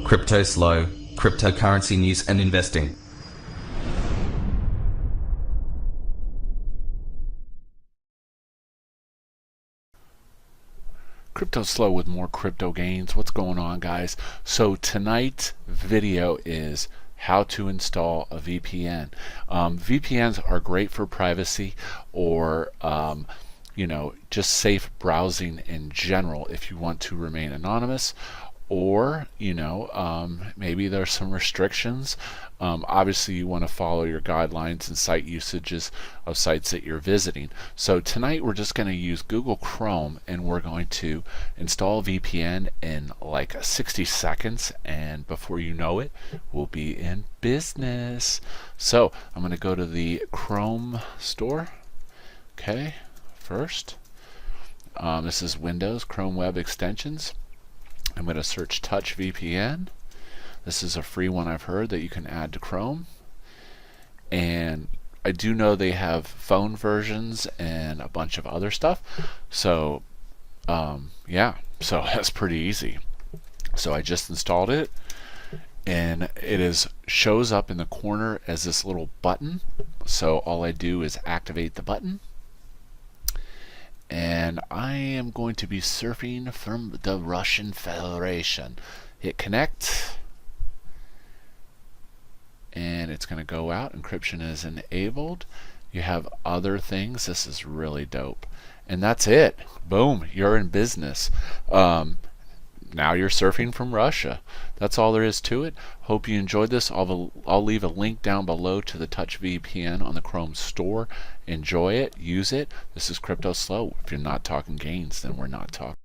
Cryptoslo, cryptocurrency news and investing. Cryptoslo with more crypto gains. What's going on, guys? So tonight's video is how to install a VPN. VPNs are great for privacy or just safe browsing in general if you want to remain anonymous, or maybe there's some restrictions. Obviously you want to follow your guidelines and site usages of sites that you're visiting. So tonight we're just going to use Google Chrome and we're going to install VPN in like 60 seconds, and before you know it we'll be in business. So I'm going to go to the Chrome store. Okay, first this is Windows, Chrome Web Extensions. I'm going to search Touch VPN. This is a free one I've heard that you can add to Chrome. And I do know they have phone versions and a bunch of other stuff. So yeah, so that's pretty easy. So I just installed it, and it shows up in the corner as this little button. So all I do is activate the button. And I am going to be surfing from the Russian Federation. Hit connect, and it's going to go out. Encryption is enabled. You have other things. This is really dope. And that's it. Boom, you're in business. Now you're surfing from Russia. That's all there is to it. Hope you enjoyed this. I'll leave a link down below to the Touch VPN on the Chrome store. Enjoy it. Use it. This is Cryptoslo. If you're not talking gains, then we're not talking.